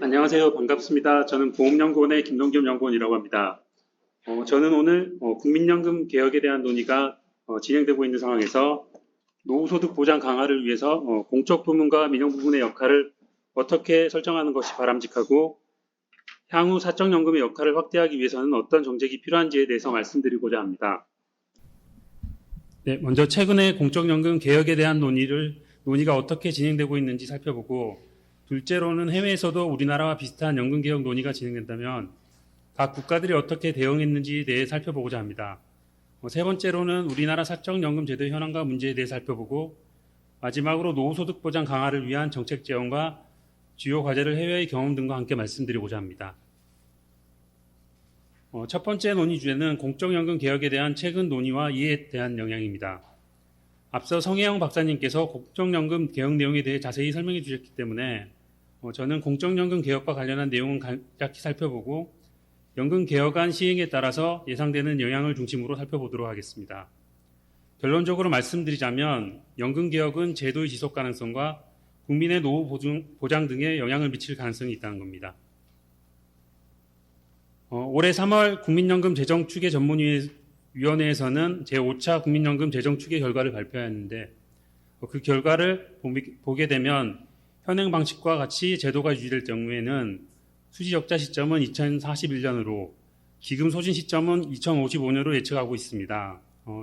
안녕하세요. 반갑습니다. 저는 보험연구원의 김동겸 연구원이라고 합니다. 저는 오늘 국민연금 개혁에 대한 논의가 진행되고 있는 상황에서 노후소득 보장 강화를 위해서 공적 부문과 민영 부문의 역할을 어떻게 설정하는 것이 바람직하고 향후 사적연금의 역할을 확대하기 위해서는 어떤 정책이 필요한지에 대해서 말씀드리고자 합니다. 네, 먼저 최근에 공적연금 개혁에 대한 논의가 어떻게 진행되고 있는지 살펴보고, 둘째로는 해외에서도 우리나라와 비슷한 연금개혁 논의가 진행된다면 각 국가들이 어떻게 대응했는지에 대해 살펴보고자 합니다. 세 번째로는 우리나라 사적연금 제도 현황과 문제에 대해 살펴보고, 마지막으로 노후소득 보장 강화를 위한 정책 제언과 주요 과제를 해외의 경험 등과 함께 말씀드리고자 합니다. 첫 번째 논의 주제는 공적연금 개혁에 대한 최근 논의와 이에 대한 영향입니다. 앞서 성혜영 박사님께서 공적연금 개혁 내용에 대해 자세히 설명해 주셨기 때문에 저는 공적연금 개혁과 관련한 내용은 간략히 살펴보고 연금 개혁안 시행에 따라서 예상되는 영향을 중심으로 살펴보도록 하겠습니다. 결론적으로 말씀드리자면 연금 개혁은 제도의 지속 가능성과 국민의 노후 보장 등에 영향을 미칠 가능성이 있다는 겁니다. 올해 3월 국민연금 재정추계 전문위원회에서는 제5차 국민연금 재정추계 결과를 발표했는데, 그 결과를 보게 되면 현행 방식과 같이 제도가 유지될 경우에는 수지적자 시점은 2041년으로 기금 소진 시점은 2055년으로 예측하고 있습니다.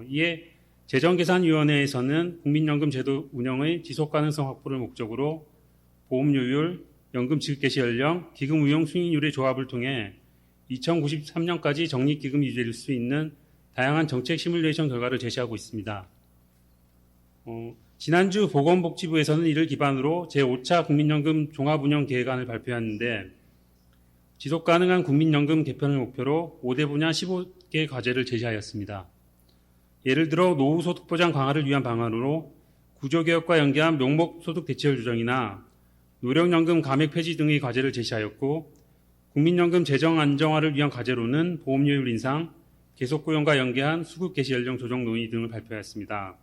이에 재정계산위원회에서는 국민연금 제도 운영의 지속가능성 확보를 목적으로 보험료율, 연금 지급 개시 연령, 기금 운용 수익률의 조합을 통해 2093년까지 적립기금이 유지될 수 있는 다양한 정책 시뮬레이션 결과를 제시하고 있습니다. 지난주 보건복지부에서는 이를 기반으로 제5차 국민연금 종합운영계획안을 발표했는데, 지속가능한 국민연금 개편을 목표로 5대 분야 15개 과제를 제시하였습니다. 예를 들어 노후소득 보장 강화를 위한 방안으로 구조개혁과 연계한 명목소득 대체율 조정이나 노령연금 감액 폐지 등의 과제를 제시하였고, 국민연금 재정 안정화를 위한 과제로는 보험료율 인상, 계속고용과 연계한 수급 개시 연령 조정 논의 등을 발표했습니다.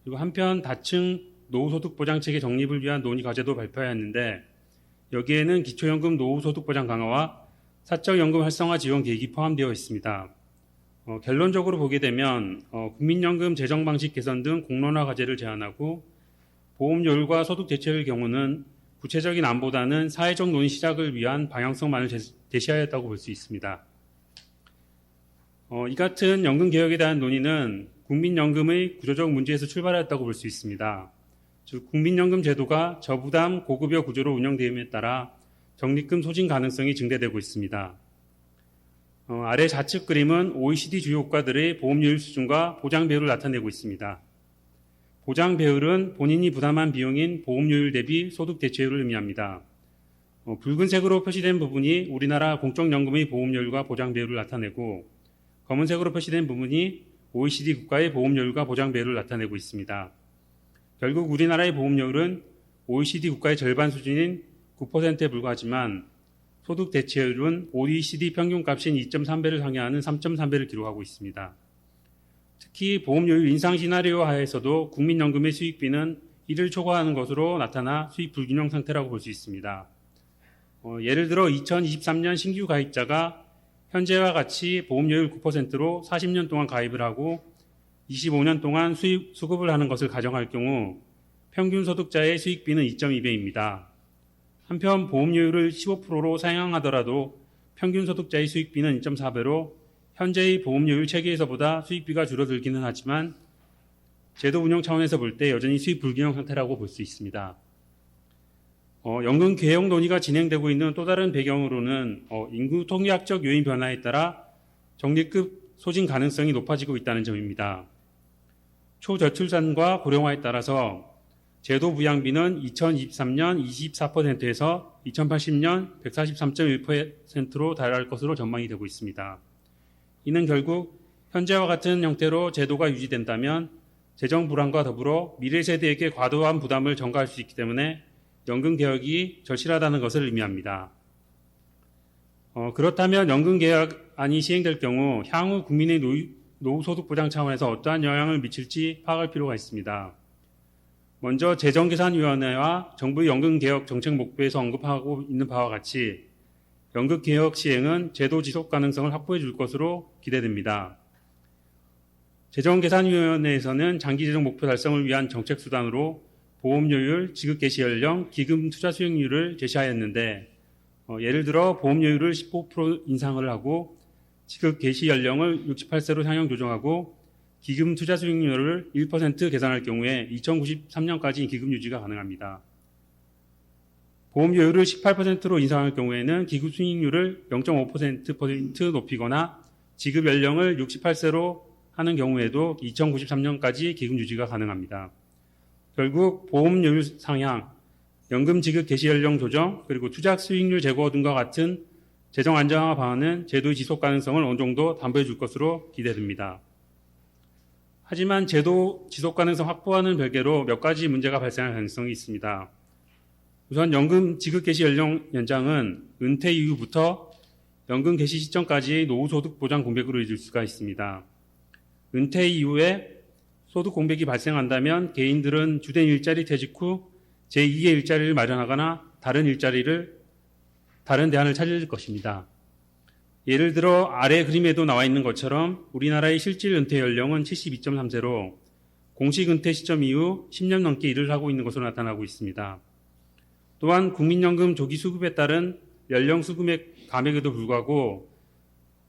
그리고 한편 다층 노후소득 보장체계 정립을 위한 논의 과제도 발표하였는데, 여기에는 기초연금 노후소득 보장 강화와 사적연금 활성화 지원 계획이 포함되어 있습니다. 결론적으로 보게 되면 국민연금 재정 방식 개선 등 공론화 과제를 제안하고, 보험료율과 소득 대체율의 경우는 구체적인 안보다는 사회적 논의 시작을 위한 방향성만을 제시하였다고 볼 수 있습니다. 이 같은 연금 개혁에 대한 논의는 국민연금의 구조적 문제에서 출발하였다고 볼 수 있습니다. 즉, 국민연금 제도가 저부담 고급여 구조로 운영됨에 따라 적립금 소진 가능성이 증대되고 있습니다. 아래 좌측 그림은 OECD 주요 국가들의 보험료율 수준과 보장 배율을 나타내고 있습니다. 보장 배율은 본인이 부담한 비용인 보험료율 대비 소득 대체율을 의미합니다. 붉은색으로 표시된 부분이 우리나라 공적연금의 보험료율과 보장 배율을 나타내고, 검은색으로 표시된 부분이 OECD 국가의 보험료율과 보장 배율을 나타내고 있습니다. 결국 우리나라의 보험료율은 OECD 국가의 절반 수준인 9%에 불과하지만 소득 대체율은 OECD 평균값인 2.3배를 상회하는 3.3배를 기록하고 있습니다. 특히 보험료율 인상 시나리오 하에서도 국민연금의 수익비는 1을 초과하는 것으로 나타나 수익 불균형 상태라고 볼 수 있습니다. 예를 들어 2023년 신규 가입자가 현재와 같이 보험료율 9%로 40년 동안 가입을 하고 25년 동안 수급을 하는 것을 가정할 경우 평균 소득자의 수익비는 2.2배입니다. 한편 보험료율을 15%로 상향하더라도 평균 소득자의 수익비는 2.4배로 현재의 보험료율 체계에서보다 수익비가 줄어들기는 하지만 제도 운영 차원에서 볼 때 여전히 수익 불균형 상태라고 볼 수 있습니다. 연금 개혁 논의가 진행되고 있는 또 다른 배경으로는 인구 통계학적 요인 변화에 따라 적립금 소진 가능성이 높아지고 있다는 점입니다. 초저출산과 고령화에 따라서 제도 부양비는 2023년 24%에서 2080년 143.1%로 달할 것으로 전망이 되고 있습니다. 이는 결국 현재와 같은 형태로 제도가 유지된다면 재정 불안과 더불어 미래 세대에게 과도한 부담을 전가할 수 있기 때문에 연금 개혁이 절실하다는 것을 의미합니다. 그렇다면 연금 개혁안이 시행될 경우 향후 국민의 노후소득 보장 차원에서 어떠한 영향을 미칠지 파악할 필요가 있습니다. 먼저 재정계산위원회와 정부의 연금개혁 정책 목표에서 언급하고 있는 바와 같이 연금개혁 시행은 제도 지속 가능성을 확보해 줄 것으로 기대됩니다. 재정계산위원회에서는 장기재정 목표 달성을 위한 정책 수단으로 보험료율, 지급 개시 연령, 기금 투자 수익률을 제시하였는데 예를 들어 보험료율을 15% 인상을 하고 지급 개시 연령을 68세로 상향 조정하고 기금 투자 수익률을 1% 계산할 경우에 2093년까지 기금 유지가 가능합니다. 보험료율을 18%로 인상할 경우에는 기금 수익률을 0.5% 높이거나 지급 연령을 68세로 하는 경우에도 2093년까지 기금 유지가 가능합니다. 결국 보험료율 상향, 연금 지급 개시 연령 조정, 그리고 투자 수익률 제고 등과 같은 재정 안정화 방안은 제도의 지속 가능성을 어느 정도 담보해 줄 것으로 기대됩니다. 하지만 제도 지속 가능성 확보와는 별개로 몇 가지 문제가 발생할 가능성이 있습니다. 우선 연금 지급 개시 연령 연장은 은퇴 이후부터 연금 개시 시점까지의 노후 소득 보장 공백으로 이어질 수가 있습니다. 은퇴 이후에 소득 공백이 발생한다면 개인들은 주된 일자리 퇴직 후 제2의 일자리를 마련하거나 다른 대안을 찾을 것입니다. 예를 들어 아래 그림에도 나와 있는 것처럼 우리나라의 실질 은퇴 연령은 72.3세로 공식 은퇴 시점 이후 10년 넘게 일을 하고 있는 것으로 나타나고 있습니다. 또한 국민연금 조기 수급에 따른 연령 수급액 감액에도 불구하고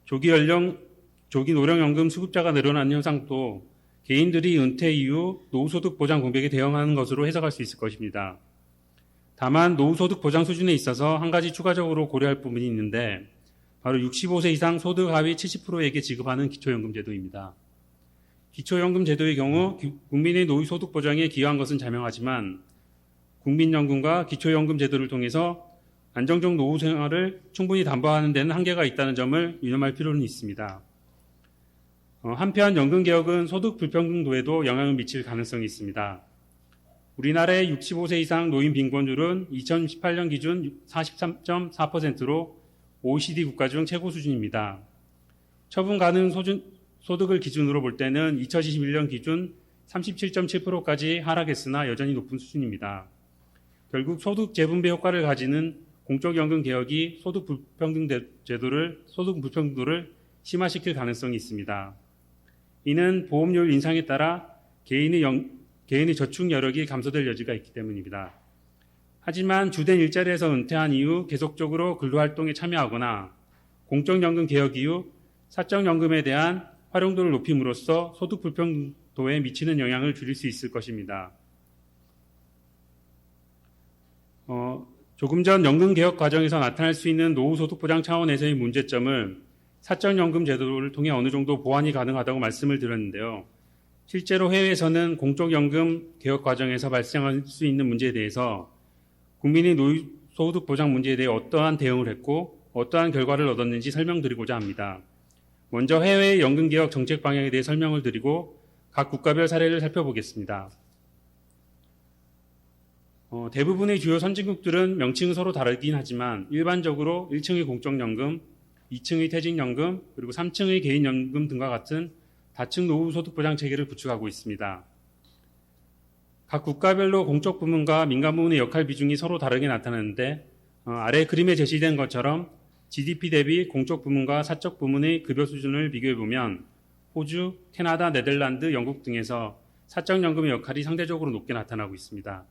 조기 노령연금 수급자가 늘어난 현상도 개인들이 은퇴 이후 노후소득 보장 공백에 대응하는 것으로 해석할 수 있을 것입니다. 다만 노후소득 보장 수준에 있어서 한 가지 추가적으로 고려할 부분이 있는데 바로 65세 이상 소득 하위 70%에게 지급하는 기초연금 제도입니다. 기초연금 제도의 경우 국민의 노후 소득 보장에 기여한 것은 자명하지만 국민연금과 기초연금 제도를 통해서 안정적 노후 생활을 충분히 담보하는 데는 한계가 있다는 점을 유념할 필요는 있습니다. 한편 연금개혁은 소득 불평등도에도 영향을 미칠 가능성이 있습니다. 우리나라의 65세 이상 노인 빈곤율은 2018년 기준 43.4%로 OECD 국가 중 최고 수준입니다. 처분 가능 소득을 기준으로 볼 때는 2021년 기준 37.7%까지 하락했으나 여전히 높은 수준입니다. 결국 소득 재분배 효과를 가지는 공적연금 개혁이 소득 불평등도를 심화시킬 가능성이 있습니다. 이는 보험료율 인상에 따라 개인의 저축 여력이 감소될 여지가 있기 때문입니다. 하지만 주된 일자리에서 은퇴한 이후 계속적으로 근로활동에 참여하거나 공적연금 개혁 이후 사적연금에 대한 활용도를 높임으로써 소득 불평등도에 미치는 영향을 줄일 수 있을 것입니다. 조금 전 연금개혁 과정에서 나타날 수 있는 노후소득보장 차원에서의 문제점을 사적연금 제도를 통해 어느 정도 보완이 가능하다고 말씀을 드렸는데요. 실제로 해외에서는 공적연금 개혁 과정에서 발생할 수 있는 문제에 대해서 국민의 노후소득 보장 문제에 대해 어떠한 대응을 했고 어떠한 결과를 얻었는지 설명드리고자 합니다. 먼저 해외의 연금개혁 정책 방향에 대해 설명을 드리고 각 국가별 사례를 살펴보겠습니다. 대부분의 주요 선진국들은 명칭은 서로 다르긴 하지만 일반적으로 1층의 공적연금, 2층의 퇴직연금, 그리고 3층의 개인연금 등과 같은 다층 노후소득보장 체계를 구축하고 있습니다. 각 국가별로 공적 부문과 민간 부문의 역할 비중이 서로 다르게 나타나는데 아래 그림에 제시된 것처럼 GDP 대비 공적 부문과 사적 부문의 급여 수준을 비교해보면 호주, 캐나다, 네덜란드, 영국 등에서 사적연금의 역할이 상대적으로 높게 나타나고 있습니다.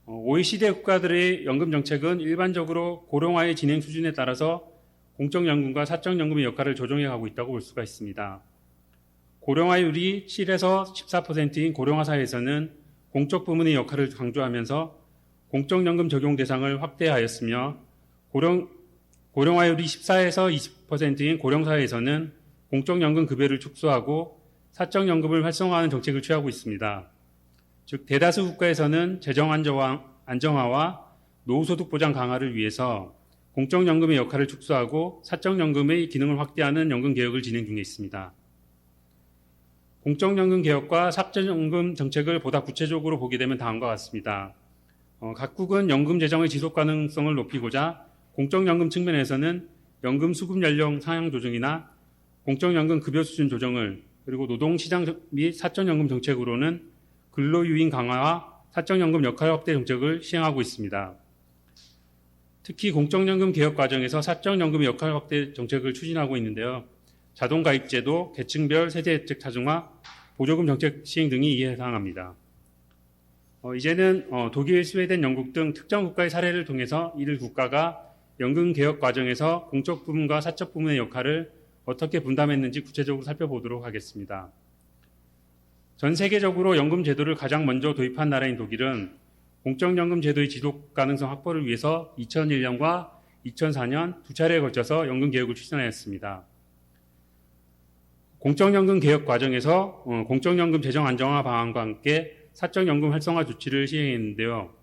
OECD 국가들의 연금 정책은 일반적으로 고령화의 진행 수준에 따라서 공적연금과 사적연금의 역할을 조정해 가고 있다고 볼 수가 있습니다. 고령화율이 7에서 14%인 고령화 사회에서는 공적 부문의 역할을 강조하면서 공적연금 적용 대상을 확대하였으며 고령화율이 14에서 20%인 고령사회에서는 공적연금 급여를 축소하고 사적연금을 활성화하는 정책을 취하고 있습니다. 즉 대다수 국가에서는 재정 안정화와 노후소득 보장 강화를 위해서 공적연금의 역할을 축소하고 사적연금의 기능을 확대하는 연금개혁을 진행 중에 있습니다. 공적연금 개혁과 사적연금 정책을 보다 구체적으로 보게 되면 다음과 같습니다. 각국은 연금 재정의 지속 가능성을 높이고자 공적연금 측면에서는 연금 수급 연령 상향 조정이나 공적연금 급여 수준 조정을, 그리고 노동시장 및 사적연금 정책으로는 근로유인 강화와 사적연금 역할 확대 정책을 시행하고 있습니다. 특히 공적연금 개혁 과정에서 사적연금의 역할 확대 정책을 추진하고 있는데요. 자동가입제도, 계층별 세대혜택 차중화, 보조금 정책 시행 등이 이에 해당합니다. 이제는 독일, 스웨덴, 영국 등 특정 국가의 사례를 통해서 이들 국가가 연금 개혁 과정에서 공적 부문과 사적 부문의 역할을 어떻게 분담했는지 구체적으로 살펴보도록 하겠습니다. 전 세계적으로 연금 제도를 가장 먼저 도입한 나라인 독일은 공적연금 제도의 지속 가능성 확보를 위해서 2001년과 2004년 두 차례에 걸쳐서 연금 개혁을 추진하였습니다. 공적연금 개혁 과정에서 공적연금 재정 안정화 방안과 함께 사적연금 활성화 조치를 시행했는데요.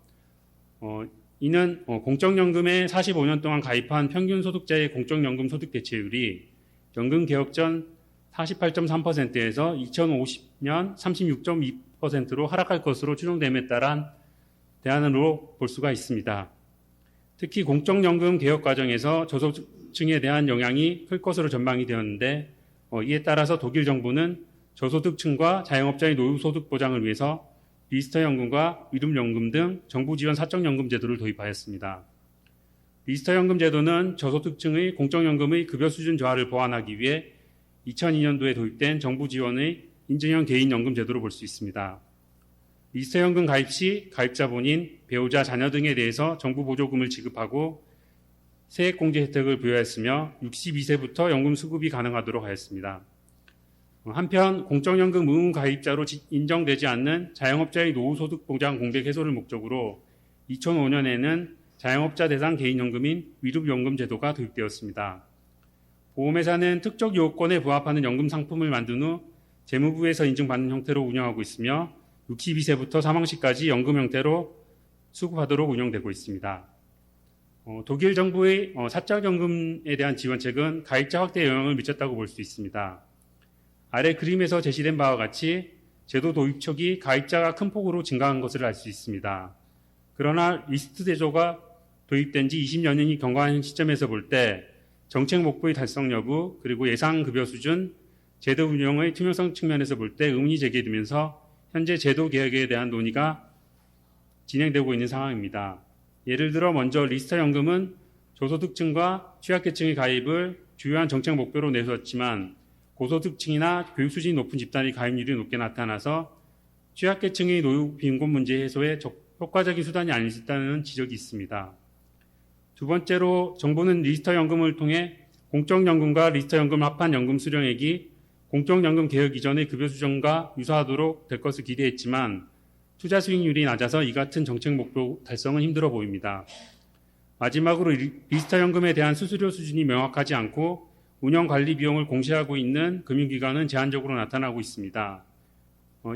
이는 공적연금에 45년 동안 가입한 평균 소득자의 공적연금 소득 대체율이 연금 개혁 전 48.3%에서 2050년 36.2%로 하락할 것으로 추정됨에 따른 대안으로 볼 수가 있습니다. 특히 공적연금 개혁 과정에서 저소득층에 대한 영향이 클 것으로 전망이 되었는데 이에 따라서 독일 정부는 저소득층과 자영업자의 노후 소득 보장을 위해서 리스터연금과 위름연금 등 정부 지원 사적연금 제도를 도입하였습니다. 리스터연금 제도는 저소득층의 공적연금의 급여 수준 저하를 보완하기 위해 2002년도에 도입된 정부 지원의 인증형 개인연금 제도로 볼 수 있습니다. 리스터연금 가입 시 가입자 본인, 배우자, 자녀 등에 대해서 정부 보조금을 지급하고 세액공제 혜택을 부여했으며 62세부터 연금 수급이 가능하도록 하였습니다. 한편 공적연금 의무 가입자로 인정되지 않는 자영업자의 노후소득 보장 공백 해소를 목적으로 2005년에는 자영업자 대상 개인연금인 위름연금 제도가 도입되었습니다. 보험회사는 특정 요건에 부합하는 연금 상품을 만든 후 재무부에서 인증받는 형태로 운영하고 있으며 62세부터 사망 시까지 연금 형태로 수급하도록 운영되고 있습니다. 독일 정부의 사적연금에 대한 지원책은 가입자 확대에 영향을 미쳤다고 볼 수 있습니다. 아래 그림에서 제시된 바와 같이 제도 도입 초기 가입자가 큰 폭으로 증가한 것을 알 수 있습니다. 그러나 리스트 제도가 도입된 지 20여 년이 경과한 시점에서 볼 때 정책 목표의 달성 여부 그리고 예상 급여 수준, 제도 운영의 투명성 측면에서 볼 때 의문이 제기되면서 현재 제도 개혁에 대한 논의가 진행되고 있는 상황입니다. 예를 들어 먼저 리스터연금은 저소득층과 취약계층의 가입을 주요한 정책 목표로 내세웠지만 고소득층이나 교육 수준이 높은 집단의 가입률이 높게 나타나서 취약계층의 노후 빈곤 문제 해소에 효과적인 수단이 아니었다는 지적이 있습니다. 두 번째로 정부는 리스터연금을 통해 공적연금과 리스터연금 합한 연금 수령액이 공적연금 개혁 이전의 급여 수준과 유사하도록 될 것을 기대했지만 투자 수익률이 낮아서 이 같은 정책 목표 달성은 힘들어 보입니다. 마지막으로 리스터연금에 대한 수수료 수준이 명확하지 않고 운영 관리 비용을 공시하고 있는 금융기관은 제한적으로 나타나고 있습니다.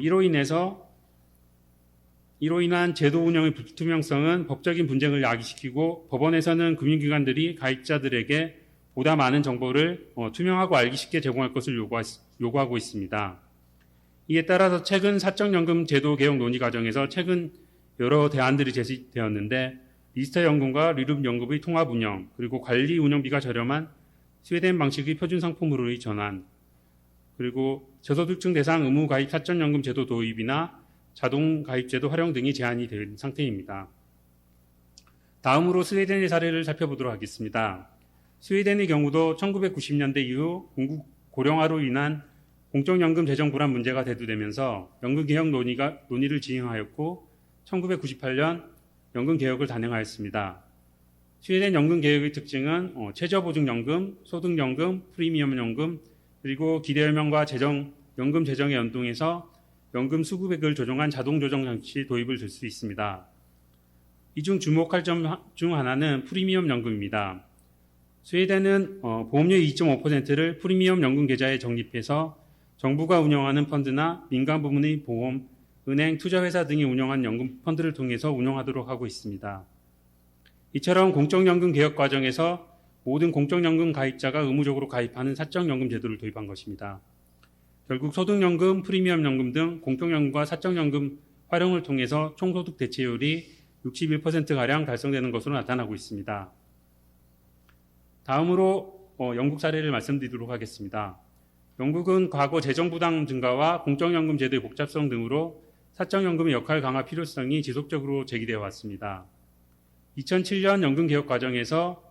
이로 인한 제도 운영의 불투명성은 법적인 분쟁을 야기시키고 법원에서는 금융기관들이 가입자들에게 보다 많은 정보를 투명하고 알기 쉽게 제공할 것을 요구하고 있습니다. 이에 따라서 최근 사적연금 제도 개혁 논의 과정에서 최근 여러 대안들이 제시되었는데 리스터연금과 리름연금의 통합 운영 그리고 관리 운영비가 저렴한 스웨덴 방식의 표준 상품으로의 전환 그리고 저소득층 대상 의무 가입 사적연금 제도 도입이나 자동 가입제도 활용 등이 제한이 된 상태입니다. 다음으로 스웨덴의 사례를 살펴보도록 하겠습니다. 스웨덴의 경우도 1990년대 이후 공국 고령화로 인한 공적연금 재정 불안 문제가 대두되면서 연금 개혁 논의를 진행하였고 1998년 연금 개혁을 단행하였습니다. 스웨덴 연금 개혁의 특징은 최저보증연금, 소득연금, 프리미엄연금 그리고 기대연명과 연금 재정에 연동해서 연금 수급액을 조정한 자동조정 장치 도입을 들 수 있습니다. 이 중 주목할 점 중 하나는 프리미엄 연금입니다. 스웨덴은 보험료 2.5%를 프리미엄 연금 계좌에 적립해서 정부가 운영하는 펀드나 민간 부문의 보험, 은행, 투자회사 등이 운영한 연금 펀드를 통해서 운영하도록 하고 있습니다. 이처럼 공적연금 개혁 과정에서 모든 공적연금 가입자가 의무적으로 가입하는 사적연금 제도를 도입한 것입니다. 결국 소득연금, 프리미엄연금 등 공적연금과 사적연금 활용을 통해서 총소득 대체율이 61%가량 달성되는 것으로 나타나고 있습니다. 다음으로 영국 사례를 말씀드리도록 하겠습니다. 영국은 과거 재정부담 증가와 공적연금 제도의 복잡성 등으로 사적연금의 역할 강화 필요성이 지속적으로 제기되어 왔습니다. 2007년 연금개혁 과정에서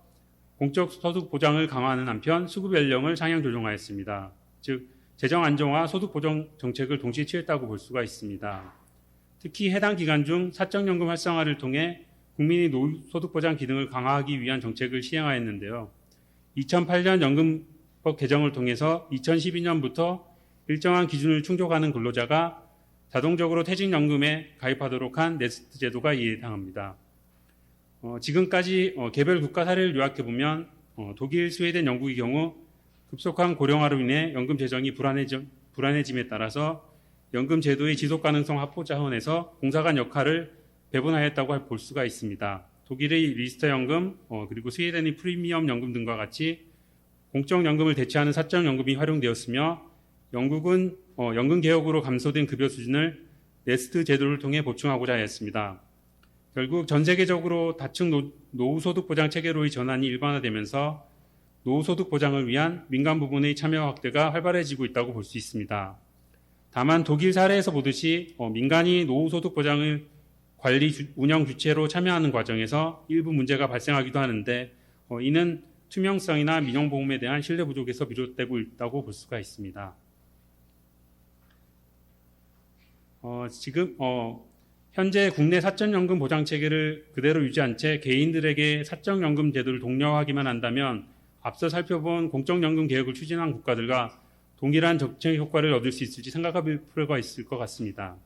공적 소득 보장을 강화하는 한편 수급 연령을 상향 조정하였습니다. 즉 재정 안정화 소득 보장 정책을 동시에 취했다고 볼 수가 있습니다. 특히 해당 기간 중 사적연금 활성화를 통해 국민의 노후 소득 보장 기능을 강화하기 위한 정책을 시행하였는데요. 2008년 연금법 개정을 통해서 2012년부터 일정한 기준을 충족하는 근로자가 자동적으로 퇴직연금에 가입하도록 한 네스트 제도가 이에 해당합니다. 지금까지 개별 국가 사례를 요약해보면 독일, 스웨덴, 영국의 경우 급속한 고령화로 인해 연금 재정이 불안해짐에 따라서 연금 제도의 지속 가능성 확보 차원에서 공사 간 역할을 배분하였다고 볼 수가 있습니다. 독일의 리스터 연금, 그리고 스웨덴의 프리미엄 연금 등과 같이 공적 연금을 대체하는 사적 연금이 활용되었으며 영국은 연금 개혁으로 감소된 급여 수준을 네스트 제도를 통해 보충하고자 했습니다. 결국 전 세계적으로 다층 노후소득 보장 체계로의 전환이 일반화되면서 노후소득 보장을 위한 민간 부분의 참여 확대가 활발해지고 있다고 볼 수 있습니다. 다만 독일 사례에서 보듯이 민간이 노후소득 보장을 관리 운영 주체로 참여하는 과정에서 일부 문제가 발생하기도 하는데 이는 투명성이나 민영보험에 대한 신뢰 부족에서 비롯되고 있다고 볼 수가 있습니다. 지금 현재 국내 사적연금 보장 체계를 그대로 유지한 채 개인들에게 사적연금 제도를 독려하기만 한다면 앞서 살펴본 공적연금 개혁을 추진한 국가들과 동일한 정책 효과를 얻을 수 있을지 생각할 필요가 있을 것 같습니다.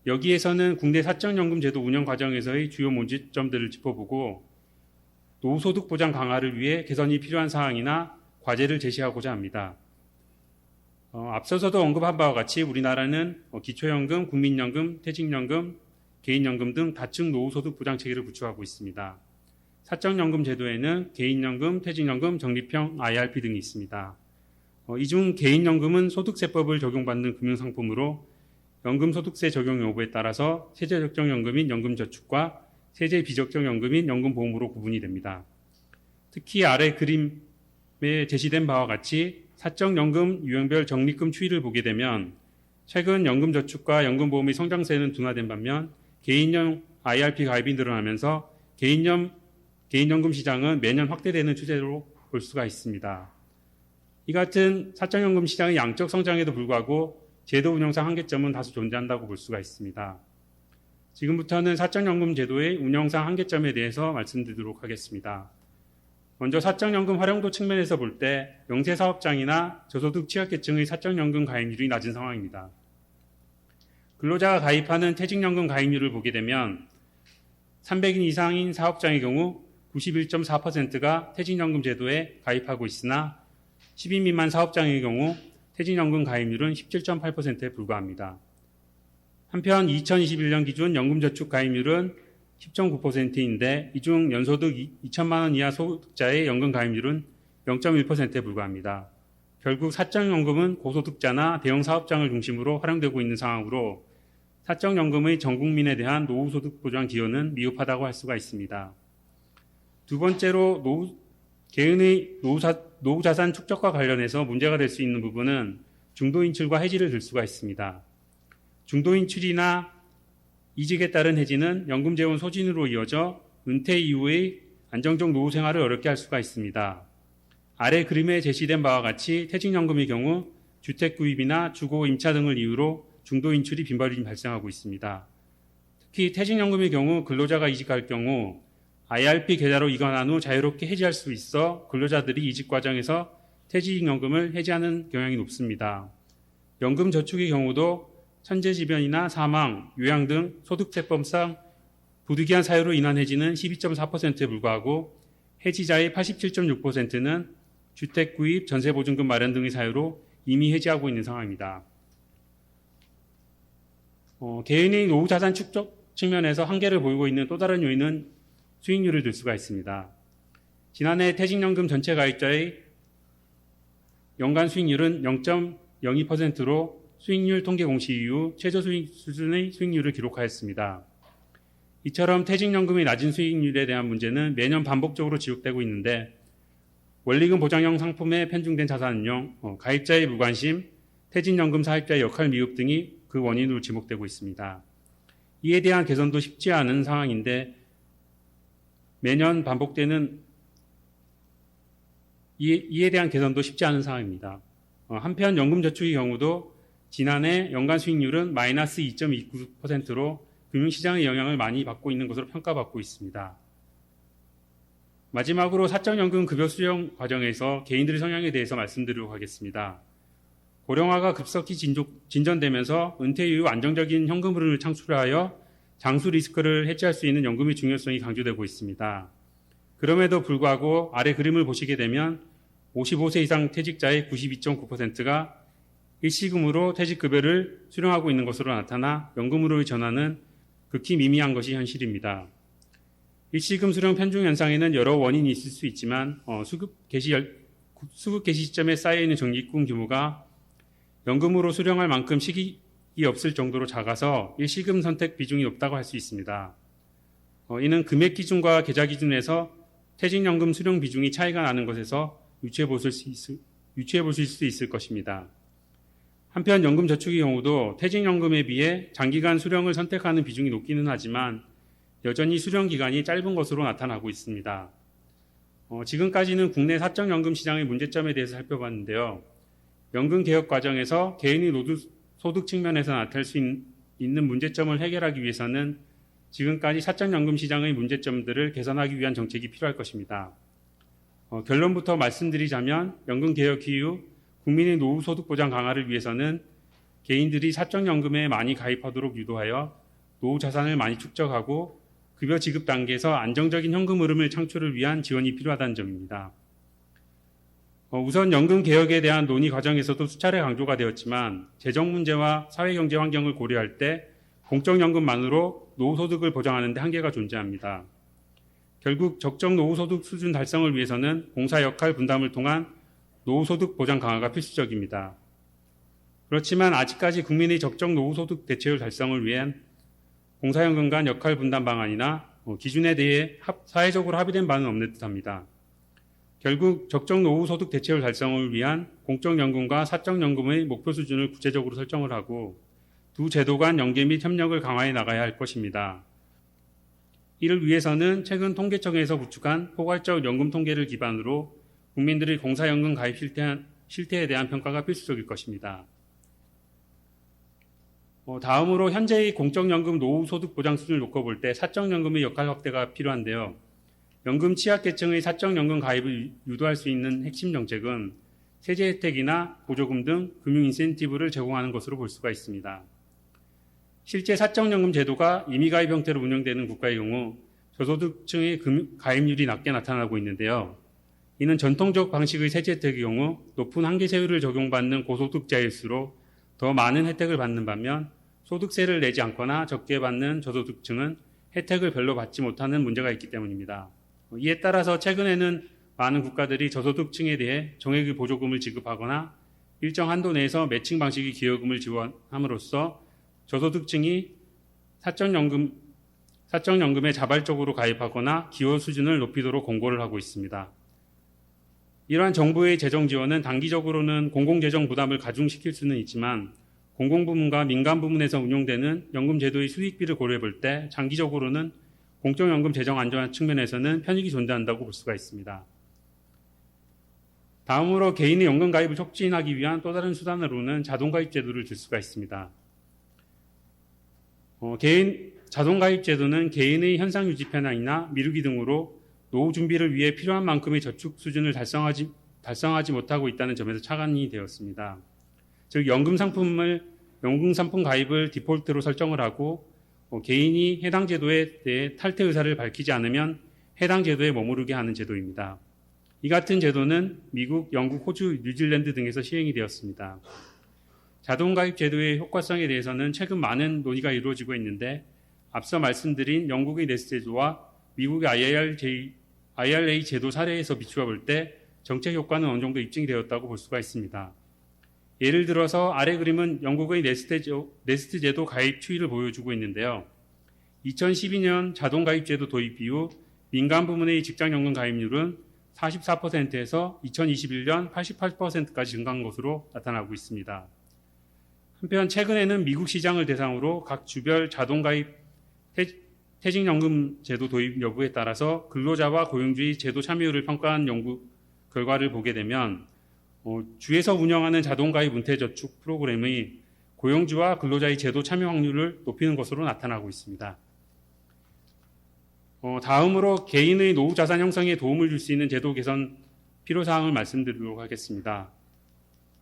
여기에서는 국내 사적연금 제도 운영 과정에서의 주요 문제점들을 짚어보고 노후소득 보장 강화를 위해 개선이 필요한 사항이나 과제를 제시하고자 합니다. 앞서서도 언급한 바와 같이 우리나라는 기초연금, 국민연금, 퇴직연금, 개인연금 등 다층 노후소득 보장 체계를 구축하고 있습니다. 사적연금 제도에는 개인연금, 퇴직연금, 적립형 IRP 등이 있습니다. 이 중 개인연금은 소득세법을 적용받는 금융상품으로 연금소득세 적용 여부에 따라서 세제적정연금인 연금저축과 세제 비적정연금인 연금보험으로 구분이 됩니다. 특히 아래 그림에 제시된 바와 같이 사적연금 유형별 적립금 추이를 보게 되면 최근 연금저축과 연금보험의 성장세는 둔화된 반면 개인형 IRP 가입이 늘어나면서 개인연금 시장은 매년 확대되는 추세로 볼 수가 있습니다. 이 같은 사적연금 시장의 양적 성장에도 불구하고 제도 운영상 한계점은 다소 존재한다고 볼 수가 있습니다. 지금부터는 사적연금 제도의 운영상 한계점에 대해서 말씀드리도록 하겠습니다. 먼저 사적연금 활용도 측면에서 볼 때 영세사업장이나 저소득 취약계층의 사적연금 가입률이 낮은 상황입니다. 근로자가 가입하는 퇴직연금 가입률을 보게 되면 300인 이상인 사업장의 경우 91.4%가 퇴직연금 제도에 가입하고 있으나 10인 미만 사업장의 경우 퇴직연금 가입률은 17.8%에 불과합니다. 한편 2021년 기준 연금저축 가입률은 10.9%인데 이 중 연소득 2천만 원 이하 소득자의 연금 가입률은 0.1%에 불과합니다. 결국 사적연금은 고소득자나 대형 사업장을 중심으로 활용되고 있는 상황으로 사적연금의 전 국민에 대한 노후소득 보장 기여는 미흡하다고 할 수가 있습니다. 두 번째로 개인의 노후자산 축적과 관련해서 문제가 될 수 있는 부분은 중도인출과 해지를 들 수가 있습니다. 중도인출이나 이직에 따른 해지는 연금재원 소진으로 이어져 은퇴 이후의 안정적 노후 생활을 어렵게 할 수가 있습니다. 아래 그림에 제시된 바와 같이 퇴직연금의 경우 주택 구입이나 주거 임차 등을 이유로 중도인출이 빈번히 발생하고 있습니다. 특히 퇴직연금의 경우 근로자가 이직할 경우 IRP 계좌로 이관한 후 자유롭게 해지할 수 있어 근로자들이 이직 과정에서 퇴직연금을 해지하는 경향이 높습니다. 연금저축의 경우도 천재지변이나 사망, 요양 등 소득세법상 부득이한 사유로 인한 해지는 12.4%에 불과하고 해지자의 87.6%는 주택 구입, 전세보증금 마련 등의 사유로 이미 해지하고 있는 상황입니다. 개인의 노후자산 축적 측면에서 한계를 보이고 있는 또 다른 요인은 수익률을 들 수가 있습니다. 지난해 퇴직연금 전체 가입자의 연간 수익률은 0.02%로 수익률 통계 공시 이후 최저 수익 수준의 수익률을 기록하였습니다. 이처럼 퇴직연금의 낮은 수익률에 대한 문제는 매년 반복적으로 지속되고 있는데 원리금 보장형 상품에 편중된 자산 운용, 가입자의 무관심, 퇴직연금 사입자의 역할 미흡 등이 그 원인으로 지목되고 있습니다. 이에 대한 개선도 쉽지 않은 상황인데 매년 반복되는 이에 대한 개선도 쉽지 않은 상황입니다. 한편 연금저축의 경우도 지난해 연간 수익률은 마이너스 2.29%로 금융시장의 영향을 많이 받고 있는 것으로 평가받고 있습니다. 마지막으로 사적연금 급여 수령 과정에서 개인들의 성향에 대해서 말씀드리도록 하겠습니다. 고령화가 급속히 진전되면서 은퇴 이후 안정적인 현금 흐름을 창출하여 장수 리스크를 해지할 수 있는 연금의 중요성이 강조되고 있습니다. 그럼에도 불구하고 아래 그림을 보시게 되면 55세 이상 퇴직자의 92.9%가 일시금으로 퇴직급여를 수령하고 있는 것으로 나타나 연금으로의 전환은 극히 미미한 것이 현실입니다. 일시금 수령 편중 현상에는 여러 원인이 있을 수 있지만 수급 개시 시점에 쌓여있는 적립금 규모가 연금으로 수령할 만큼 시기이 없을 정도로 작아서 일시금 선택 비중이 높다고 할 수 있습니다. 이는 금액 기준과 계좌 기준에서 퇴직연금 수령 비중이 차이가 나는 것에서 유추해 보실 수 있을 것입니다. 한편 연금저축의 경우도 퇴직연금에 비해 장기간 수령을 선택하는 비중이 높기는 하지만 여전히 수령 기간이 짧은 것으로 나타나고 있습니다. 지금까지는 국내 사적연금 시장의 문제점에 대해서 살펴봤는데요. 연금개혁 과정에서 개인의 소득 측면에서 나타날 수 있는 문제점을 해결하기 위해서는 지금까지 사적연금 시장의 문제점들을 개선하기 위한 정책이 필요할 것입니다. 결론부터 말씀드리자면 연금개혁 이후 국민의 노후소득 보장 강화를 위해서는 개인들이 사적연금에 많이 가입하도록 유도하여 노후 자산을 많이 축적하고 급여 지급 단계에서 안정적인 현금 흐름을 창출을 위한 지원이 필요하다는 점입니다. 우선 연금개혁에 대한 논의 과정에서도 수차례 강조가 되었지만 재정 문제와 사회경제 환경을 고려할 때 공적연금만으로 노후소득을 보장하는 데 한계가 존재합니다. 결국 적정 노후소득 수준 달성을 위해서는 공사 역할 분담을 통한 노후소득 보장 강화가 필수적입니다. 그렇지만 아직까지 국민의 적정 노후소득 대체율 달성을 위한 공사연금 간 역할 분담 방안이나 기준에 대해 사회적으로 합의된 바는 없는 듯합니다. 결국 적정 노후소득 대체율 달성을 위한 공적연금과 사적연금의 목표 수준을 구체적으로 설정을 하고 두 제도 간 연계 및 협력을 강화해 나가야 할 것입니다. 이를 위해서는 최근 통계청에서 구축한 포괄적 연금 통계를 기반으로 국민들의 공사연금 가입 실태에 대한 평가가 필수적일 것입니다. 다음으로 현재의 공적연금 노후소득 보장 수준을 놓고 볼 때 사적연금의 역할 확대가 필요한데요. 연금 취약계층의 사적연금 가입을 유도할 수 있는 핵심 정책은 세제 혜택이나 보조금 등 금융 인센티브를 제공하는 것으로 볼 수가 있습니다. 실제 사적연금 제도가 임의가입 형태로 운영되는 국가의 경우 저소득층의 가입률이 낮게 나타나고 있는데요. 이는 전통적 방식의 세제 혜택의 경우 높은 한계세율을 적용받는 고소득자일수록 더 많은 혜택을 받는 반면 소득세를 내지 않거나 적게 받는 저소득층은 혜택을 별로 받지 못하는 문제가 있기 때문입니다. 이에 따라서 최근에는 많은 국가들이 저소득층에 대해 정액의 보조금을 지급하거나 일정 한도 내에서 매칭 방식의 기여금을 지원함으로써 저소득층이 사적연금에 자발적으로 가입하거나 기여 수준을 높이도록 권고를 하고 있습니다. 이러한 정부의 재정 지원은 단기적으로는 공공재정 부담을 가중시킬 수는 있지만 공공부문과 민간부문에서 운용되는 연금제도의 수익비를 고려해 볼 때 장기적으로는 공적연금 재정 안전화 측면에서는 편익이 존재한다고 볼 수가 있습니다. 다음으로 개인의 연금 가입을 촉진하기 위한 또 다른 수단으로는 자동가입 제도를 들 수가 있습니다. 자동가입 제도는 개인의 현상 유지 편향이나 미루기 등으로 노후 준비를 위해 필요한 만큼의 저축 수준을 달성하지 못하고 있다는 점에서 착안이 되었습니다. 즉 연금 상품 가입을 디폴트로 설정을 하고 개인이 해당 제도에 대해 탈퇴 의사를 밝히지 않으면 해당 제도에 머무르게 하는 제도입니다. 이 같은 제도는 미국, 영국, 호주, 뉴질랜드 등에서 시행이 되었습니다. 자동가입 제도의 효과성에 대해서는 최근 많은 논의가 이루어지고 있는데 앞서 말씀드린 영국의 네스트 제도와 미국의 IRA 제도 사례에서 비추어 볼 때 정책 효과는 어느 정도 입증이 되었다고 볼 수가 있습니다. 예를 들어서 아래 그림은 영국의 네스트 제도 가입 추이를 보여주고 있는데요. 2012년 자동가입 제도 도입 이후 민간 부문의 직장연금 가입률은 44%에서 2021년 88%까지 증가한 것으로 나타나고 있습니다. 한편 최근에는 미국 시장을 대상으로 각 주별 자동가입 퇴직연금 제도 도입 여부에 따라서 근로자와 고용주의 제도 참여율을 평가한 연구 결과를 보게 되면 주에서 운영하는 자동가입 은퇴저축 프로그램의 고용주와 근로자의 제도 참여 확률을 높이는 것으로 나타나고 있습니다. 다음으로 개인의 노후 자산 형성에 도움을 줄 수 있는 제도 개선 필요사항을 말씀드리도록 하겠습니다.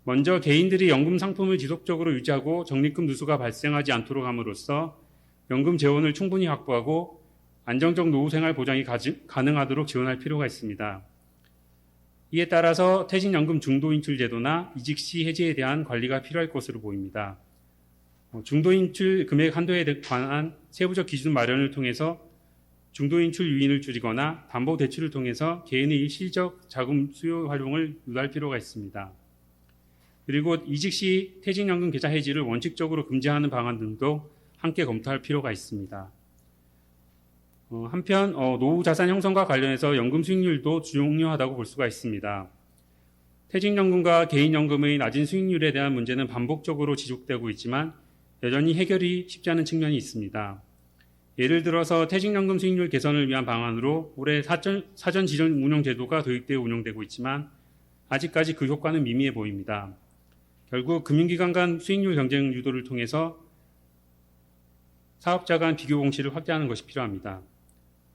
먼저 개인들이 연금 상품을 지속적으로 유지하고 적립금 누수가 발생하지 않도록 함으로써 연금 재원을 충분히 확보하고 안정적 노후 생활 보장이 가능하도록 지원할 필요가 있습니다. 이에 따라서 퇴직연금 중도인출 제도나 이직 시 해지에 대한 관리가 필요할 것으로 보입니다. 중도인출 금액 한도에 관한 세부적 기준 마련을 통해서 중도인출 유인을 줄이거나 담보대출을 통해서 개인의 일시적 자금 수요 활용을 유도할 필요가 있습니다. 그리고 이직 시 퇴직연금 계좌 해지를 원칙적으로 금지하는 방안 등도 함께 검토할 필요가 있습니다. 한편 노후 자산 형성과 관련해서 연금 수익률도 중요하다고 볼 수가 있습니다. 퇴직연금과 개인연금의 낮은 수익률에 대한 문제는 반복적으로 지속되고 있지만 여전히 해결이 쉽지 않은 측면이 있습니다. 예를 들어서 퇴직연금 수익률 개선을 위한 방안으로 올해 사전 지정 운용 제도가 도입되어 운영되고 있지만 아직까지 그 효과는 미미해 보입니다. 결국 금융기관 간 수익률 경쟁 유도를 통해서 사업자 간 비교 공시를 확대하는 것이 필요합니다.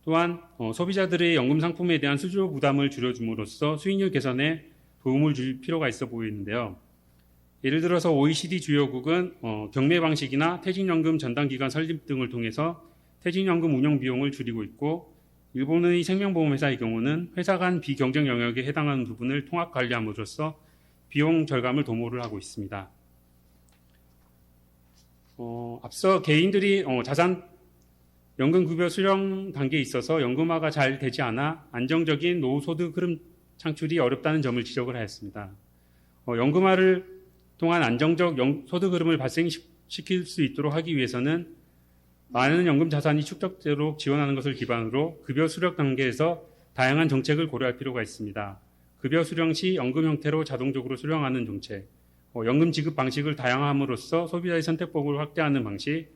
또한 소비자들의 연금 상품에 대한 수수료 부담을 줄여줌으로써 수익률 개선에 도움을 줄 필요가 있어 보이는데요. 예를 들어서 OECD 주요국은 경매 방식이나 퇴직연금 전담기관 설립 등을 통해서 퇴직연금 운영 비용을 줄이고 있고, 일본의 생명보험회사의 경우는 회사 간 비경쟁 영역에 해당하는 부분을 통합 관리함으로써 비용 절감을 도모를 하고 있습니다. 앞서 개인들이 자산 연금급여 수령 단계에 있어서 연금화가 잘 되지 않아 안정적인 노후 소득 흐름 창출이 어렵다는 점을 지적을 하였습니다. 연금화를 통한 안정적 소득 흐름을 발생시킬 수 있도록 하기 위해서는 많은 연금 자산이 축적되도록 지원하는 것을 기반으로 급여 수령 단계에서 다양한 정책을 고려할 필요가 있습니다. 급여 수령 시 연금 형태로 자동적으로 수령하는 정책, 연금 지급 방식을 다양함으로써 소비자의 선택폭을 확대하는 방식,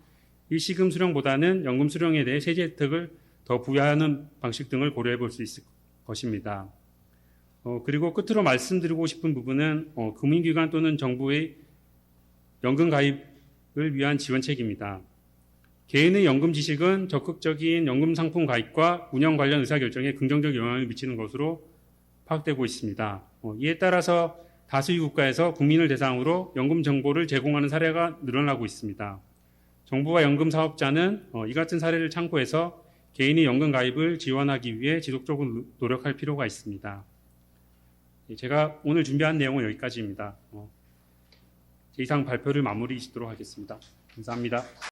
일시금 수령보다는 연금 수령에 대해 세제 혜택을 더 부여하는 방식 등을 고려해 볼 수 있을 것입니다. 그리고 끝으로 말씀드리고 싶은 부분은 금융기관 또는 정부의 연금 가입을 위한 지원책입니다. 개인의 연금 지식은 적극적인 연금 상품 가입과 운영 관련 의사결정에 긍정적 영향을 미치는 것으로 파악되고 있습니다. 이에 따라서 다수의 국가에서 국민을 대상으로 연금 정보를 제공하는 사례가 늘어나고 있습니다. 정부와 연금 사업자는 이 같은 사례를 참고해서 개인의 연금 가입을 지원하기 위해 지속적으로 노력할 필요가 있습니다. 제가 오늘 준비한 내용은 여기까지입니다. 이상 발표를 마무리 짓도록 하겠습니다. 감사합니다.